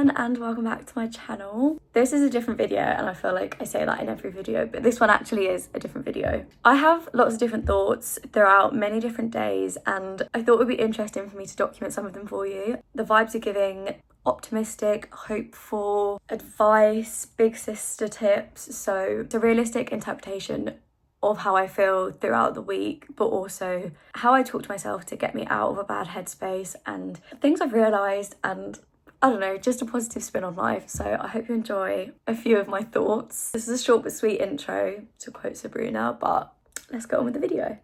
everyone and welcome back to my channel. This is a different video and I feel like I say that in every video, but this one actually is a different video. I have lots of different thoughts throughout many different days and I thought it would be interesting for me to document some of them for you. The vibes are giving optimistic, hopeful, advice, big sister tips. So it's a realistic interpretation of how I feel throughout the week, but also how I talk to myself to get me out of a bad headspace and things I've realised, and I don't know, just a positive spin on life. So I hope you enjoy a few of my thoughts. This is a short but sweet intro, to quote Sabrina, but let's get on with the video.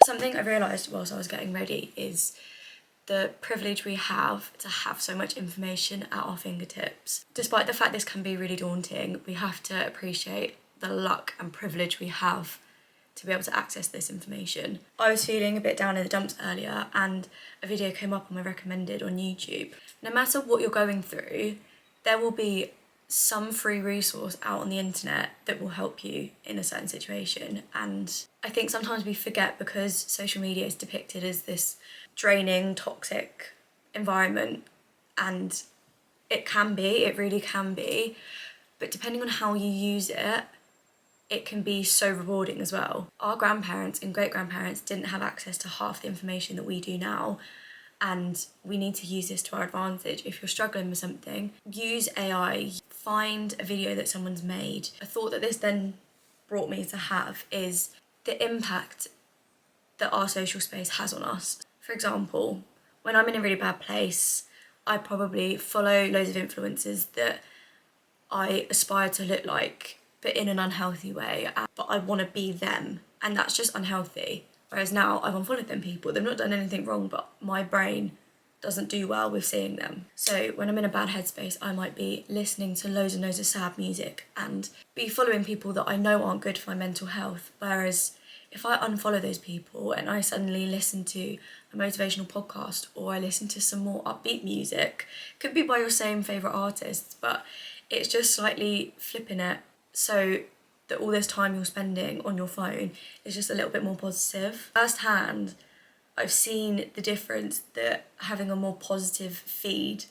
Something I realised whilst I was getting ready is the privilege we have to have so much information at our fingertips. Despite the fact this can be really daunting, we have to appreciate the luck and privilege we have to be able to access this information. I was feeling a bit down in the dumps earlier and a video came up on my recommended on YouTube. No matter what you're going through, there will be some free resource out on the internet that will help you in a certain situation. And I think sometimes we forget, because social media is depicted as this draining, toxic environment, and it really can be, but depending on how you use it, it can be so rewarding as well. Our grandparents and great-grandparents didn't have access to half the information that we do now, and we need to use this to our advantage. If you're struggling with something, use AI, find a video that someone's made. A thought that this then brought me to have is the impact that our social space has on us. For example, when I'm in a really bad place, I probably follow loads of influencers that I aspire to look like, but in an unhealthy way, but I want to be them, and that's just unhealthy. Whereas now I've unfollowed them people, they've not done anything wrong, but my brain doesn't do well with seeing them. So when I'm in a bad headspace, I might be listening to loads and loads of sad music and be following people that I know aren't good for my mental health. Whereas if I unfollow those people and I suddenly listen to a motivational podcast, or I listen to some more upbeat music, could be by your same favourite artists, but it's just slightly flipping it so that all this time you're spending on your phone is just a little bit more positive. Firsthand, I've seen the difference that having a more positive feed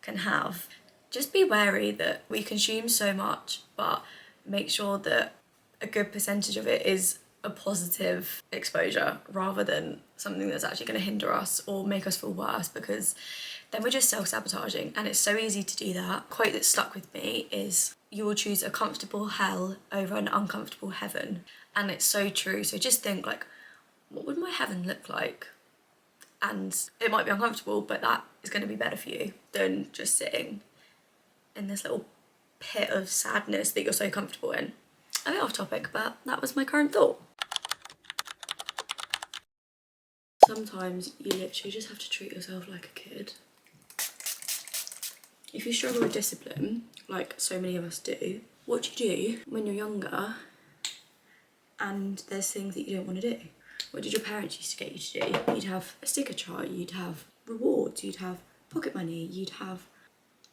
can have. Just be wary that we consume so much, but make sure that a good percentage of it is a positive exposure rather than something that's actually going to hinder us or make us feel worse, because then we're just self-sabotaging, and it's so easy to do that. A quote that stuck with me is, you will choose a comfortable hell over an uncomfortable heaven, and it's so true. So just think, like, what would my heaven look like? And it might be uncomfortable, but that is going to be better for you than just sitting in this little pit of sadness that you're so comfortable in. A bit off topic, but that was my current thought. Sometimes you literally just have to treat yourself like a kid. If you struggle with discipline, like so many of us do, what do you do when you're younger and there's things that you don't want to do? What did your parents used to get you to do? You'd have a sticker chart, you'd have rewards, you'd have pocket money, you'd have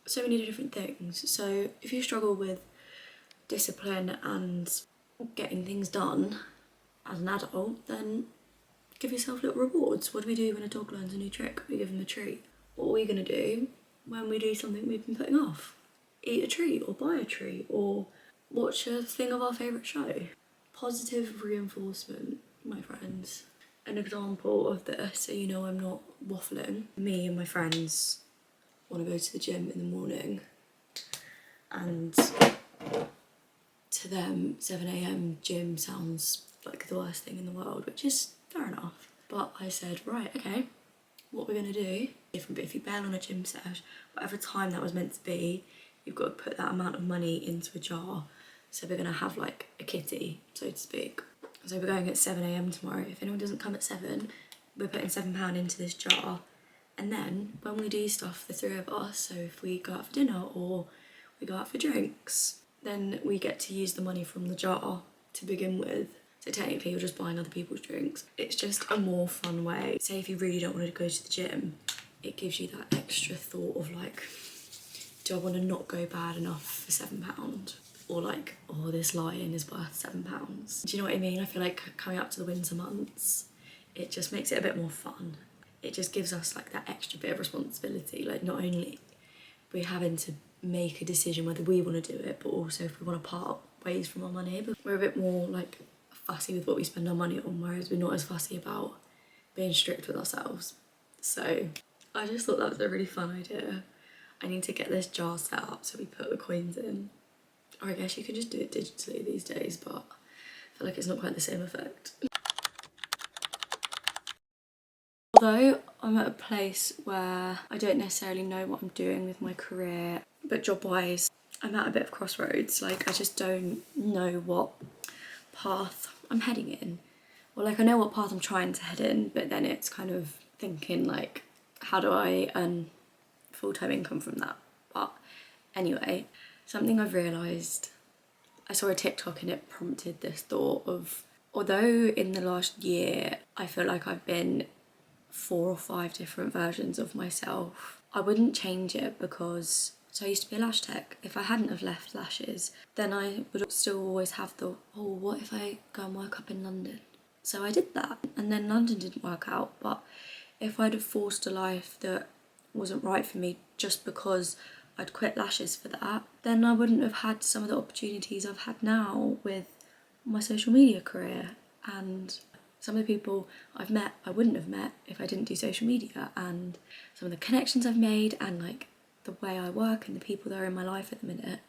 so many different things. So if you struggle with discipline and getting things done as an adult, then give yourself little rewards. What do we do when a dog learns a new trick? We give them a treat. What are we going to do when we do something we've been putting off? Eat a treat, or buy a treat, or watch a thing of our favourite show. Positive reinforcement, my friends. An example of this, so you know I'm not waffling. Me and my friends want to go to the gym in the morning, and to them 7 AM gym sounds like the worst thing in the world, which is fair enough. But I said, right, okay, what we're gonna do, different, but if you bail on a gym sesh, whatever time that was meant to be, you've got to put that amount of money into a jar. So we're gonna have like a kitty, so to speak. So we're going at 7 AM tomorrow. If anyone doesn't come at 7, we're putting £7 into this jar. And then when we do stuff, the three of us, so if we go out for dinner or we go out for drinks, then we get to use the money from the jar to begin with. So technically you're just buying other people's drinks. It's just a more fun way. Say if you really don't want to go to the gym, it gives you that extra thought of like, do I want to not go bad enough for £7? or like, oh, this lion is worth £7. Do you know what I mean? I feel like coming up to the winter months, it just makes it a bit more fun. It just gives us like that extra bit of responsibility. Like, not only we're having to make a decision whether we want to do it, but also if we want to part ways from our money. But we're a bit more like fussy with what we spend our money on, whereas we're not as fussy about being strict with ourselves. So I just thought that was a really fun idea. I need to get this jar set up so we put the coins in. Or I guess you could just do it digitally these days, but I feel like it's not quite the same effect. Although I'm at a place where I don't necessarily know what I'm doing with my career, but job-wise, I'm at a bit of crossroads. Like, I just don't know what path I'm heading in. Well, like, I know what path I'm trying to head in, but then it's kind of thinking like, how do I earn full-time income from that? But anyway, something I've realised, I saw a TikTok and it prompted this thought of, although in the last year I feel like I've been 4 or 5 different versions of myself, I wouldn't change it because, so I used to be a lash tech. If I hadn't have left lashes, then I would still always have the, oh, what if I go and work up in London? So I did that, and then London didn't work out. But if I'd have forced a life that wasn't right for me just because I'd quit lashes for that, then I wouldn't have had some of the opportunities I've had now with my social media career, and some of the people I've met I wouldn't have met if I didn't do social media, and some of the connections I've made, and like the way I work and the people that are in my life at the minute,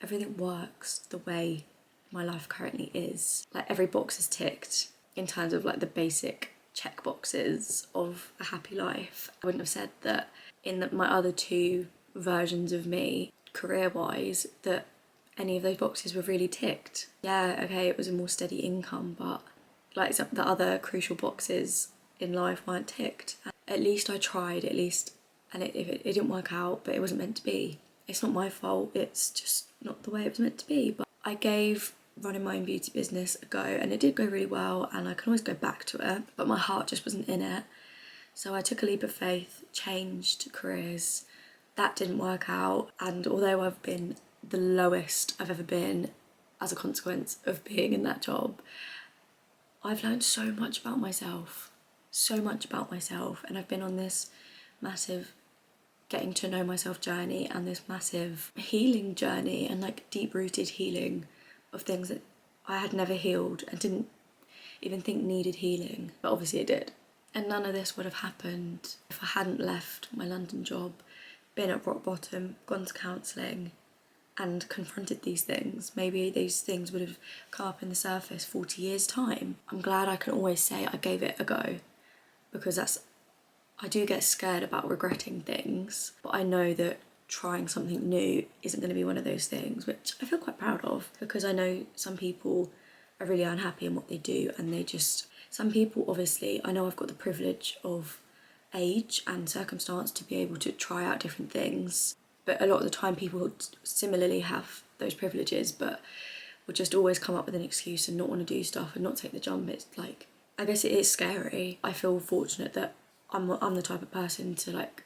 everything works the way my life currently is. Like, every box is ticked in terms of like the basic check boxes of a happy life. I wouldn't have said that in my other 2 versions of me, career-wise, that any of those boxes were really ticked. Yeah, okay, it was a more steady income, but like some the other crucial boxes in life weren't ticked. At least I tried, at least, and it didn't work out, but it wasn't meant to be. It's not my fault, it's just not the way it was meant to be. But I gave running my own beauty business a go, and it did go really well, and I can always go back to it, but my heart just wasn't in it. So I took a leap of faith, changed careers. That didn't work out, and although I've been the lowest I've ever been as a consequence of being in that job, I've learned so much about myself, and I've been on this massive getting to know myself journey, and this massive healing journey, and like deep-rooted healing of things that I had never healed and didn't even think needed healing, but obviously it did. And none of this would have happened if I hadn't left my London job, been at rock bottom, gone to counselling, and confronted these things. Maybe these things would have come up in the surface 40 years' time. I'm glad I can always say I gave it a go, because I do get scared about regretting things, but I know that trying something new isn't going to be one of those things, which I feel quite proud of, because I know some people are really unhappy in what they do, and some people, obviously, I know I've got the privilege of age and circumstance to be able to try out different things, but a lot of the time people similarly have those privileges but will just always come up with an excuse and not want to do stuff and not take the jump. It's like, I guess it is scary. I feel fortunate that I'm the type of person to like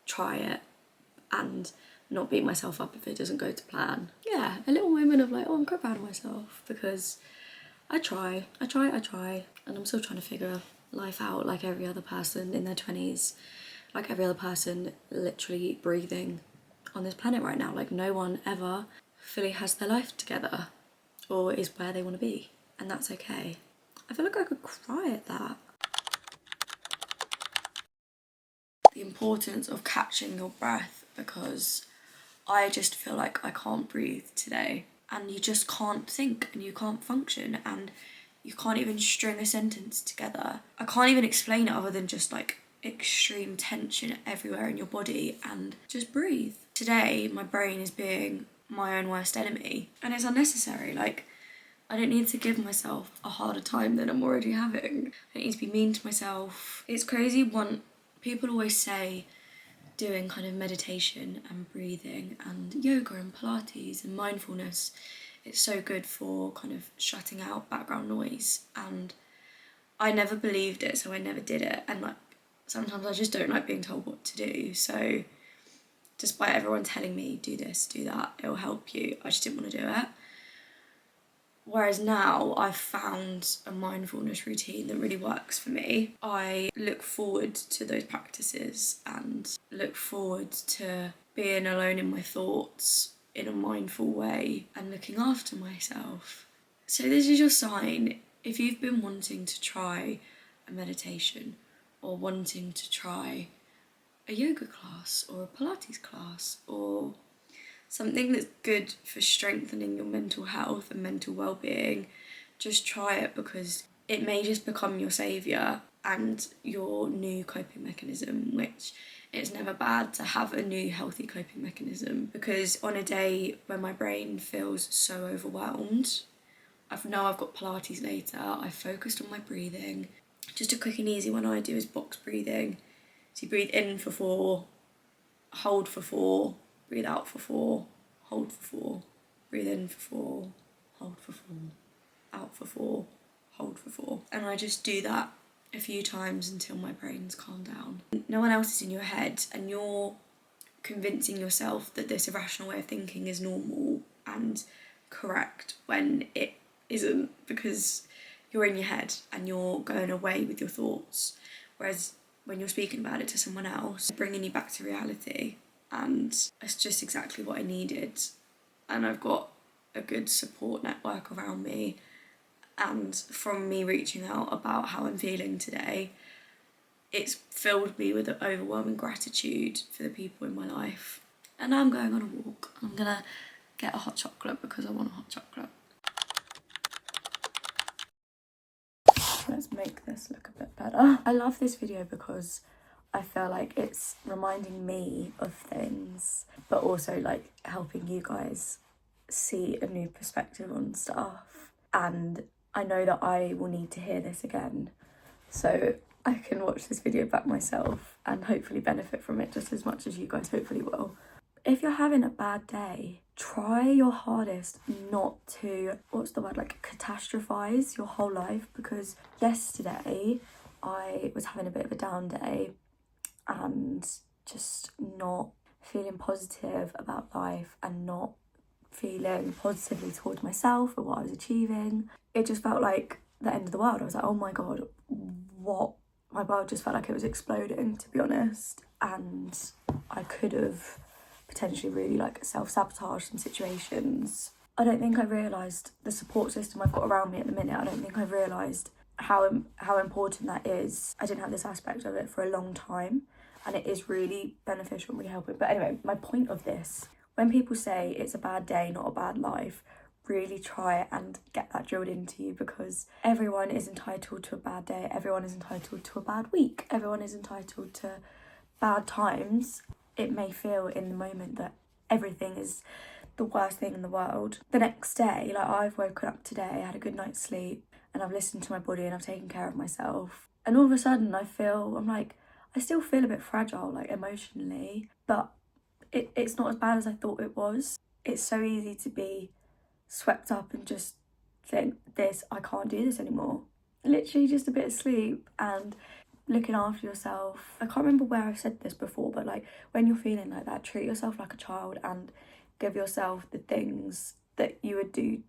try it and not beat myself up if it doesn't go to plan. Yeah, a little moment of like, oh, I'm quite proud of myself, because I try, and I'm still trying to figure life out like every other person in their 20s, like every other person literally breathing on this planet right now. Like, no one ever fully has their life together or is where they want to be, and that's okay. I feel like I could cry at that. The importance of catching your breath, because I just feel like I can't breathe today, and you just can't think and you can't function and you can't even string a sentence together. I can't even explain it other than just like extreme tension everywhere in your body, and just breathe. Today my brain is being my own worst enemy, and it's unnecessary. Like, I don't need to give myself a harder time than I'm already having. I don't need to be mean to myself. It's crazy, people always say doing kind of meditation and breathing and yoga and Pilates and mindfulness, it's so good for kind of shutting out background noise, and I never believed it, so I never did it. And like, sometimes I just don't like being told what to do, so despite everyone telling me do this, do that, it'll help you, I just didn't want to do it. Whereas now I've found a mindfulness routine that really works for me. I look forward to those practices and look forward to being alone in my thoughts in a mindful way and looking after myself. So this is your sign. If you've been wanting to try a meditation or wanting to try a yoga class or a Pilates class or something that's good for strengthening your mental health and mental well-being, just try it, because it may just become your saviour and your new coping mechanism, which it's never bad to have a new healthy coping mechanism, because on a day when my brain feels so overwhelmed, I know I've got Pilates later, I've focused on my breathing. Just a quick and easy one I do is box breathing. So you breathe in for 4, hold for 4, breathe out for 4, hold for 4, breathe in for 4, hold for 4, out for 4, hold for 4. And I just do that a few times until my brain's calmed down. No one else is in your head and you're convincing yourself that this irrational way of thinking is normal and correct when it isn't, because you're in your head and you're going away with your thoughts. Whereas when you're speaking about it to someone else, bringing you back to reality. And it's just exactly what I needed. And I've got a good support network around me. And from me reaching out about how I'm feeling today, it's filled me with an overwhelming gratitude for the people in my life. And now I'm going on a walk. I'm gonna get a hot chocolate because I want a hot chocolate. Let's make this look a bit better. I love this video because I feel like it's reminding me of things, but also like helping you guys see a new perspective on stuff. And I know that I will need to hear this again, so I can watch this video back myself and hopefully benefit from it just as much as you guys hopefully will. If you're having a bad day, try your hardest not to, catastrophize your whole life, because yesterday I was having a bit of a down day and just not feeling positive about life and not feeling positively towards myself or what I was achieving. It just felt like the end of the world. I was like, oh my god, what? My world just felt like it was exploding, to be honest. And I could have potentially really like self-sabotaged some situations. I don't think I realised the support system I've got around me at the minute. I don't think I've realised how important that is. I didn't have this aspect of it for a long time, and it is really beneficial and really helpful. But anyway, my point of this, when people say it's a bad day, not a bad life, really try and get that drilled into you, because everyone is entitled to a bad day, everyone is entitled to a bad week, everyone is entitled to bad times. It may feel in the moment that everything is the worst thing in the world. The next day, like I've woken up today, I had a good night's sleep, and I've listened to my body and I've taken care of myself. And all of a sudden I still feel a bit fragile, like emotionally, but it's not as bad as I thought it was. It's so easy to be swept up and just think, I can't do this anymore. Literally just a bit of sleep and looking after yourself. I can't remember where I've said this before, but like when you're feeling like that, treat yourself like a child and give yourself the things that you would do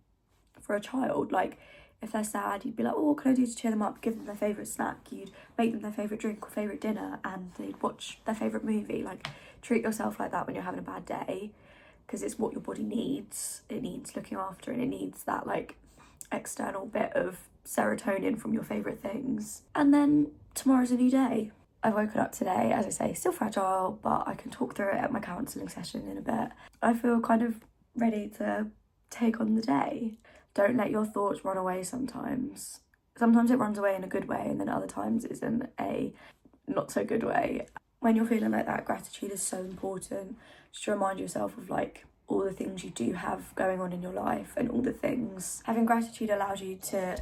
for a child. Like if they're sad, you'd be like, oh, what can I do to cheer them up? Give them their favourite snack. You'd make them their favourite drink or favourite dinner, and they'd watch their favourite movie. Like treat yourself like that when you're having a bad day, because it's what your body needs. It needs looking after, and it needs that like external bit of serotonin from your favourite things. And then tomorrow's a new day. I've woken up today, as I say, still fragile, but I can talk through it at my counselling session in a bit. I feel kind of ready to take on the day. Don't let your thoughts run away sometimes. Sometimes it runs away in a good way, and then other times it's in a not so good way. When you're feeling like that, gratitude is so important. Just to remind yourself of like all the things you do have going on in your life, and all the things. Having gratitude allows you to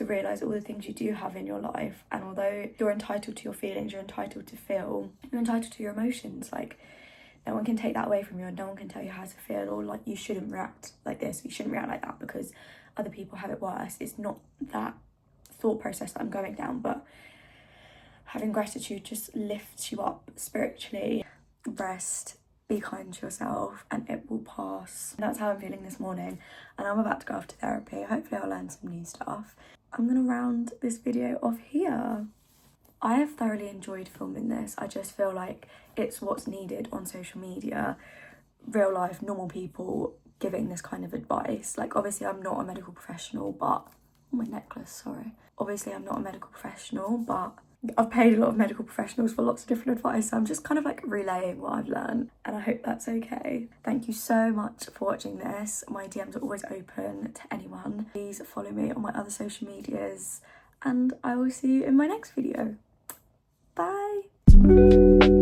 realise all the things you do have in your life. And although you're entitled to your feelings, you're entitled to feel, you're entitled to your emotions. Like no one can take that away from you, and no one can tell you how to feel, or like you shouldn't react like this, you shouldn't react like that because other people have it worse. It's not that thought process that I'm going down, but having gratitude just lifts you up spiritually. Rest be kind to yourself and it will pass. And that's how I'm feeling this morning, and I'm about to go off to therapy. Hopefully I'll learn some new stuff. I'm gonna round this video off here. I have thoroughly enjoyed filming this. I just feel like it's what's needed on social media, real life, normal people giving this kind of advice. Like, obviously I'm not a medical professional, but my necklace, sorry. Obviously I'm not a medical professional, but I've paid a lot of medical professionals for lots of different advice, so I'm just kind of like relaying what I've learned, and I hope that's okay. Thank you so much for watching this. My DMs are always open to anyone. Please follow me on my other social medias, and I will see you in my next video. Bye!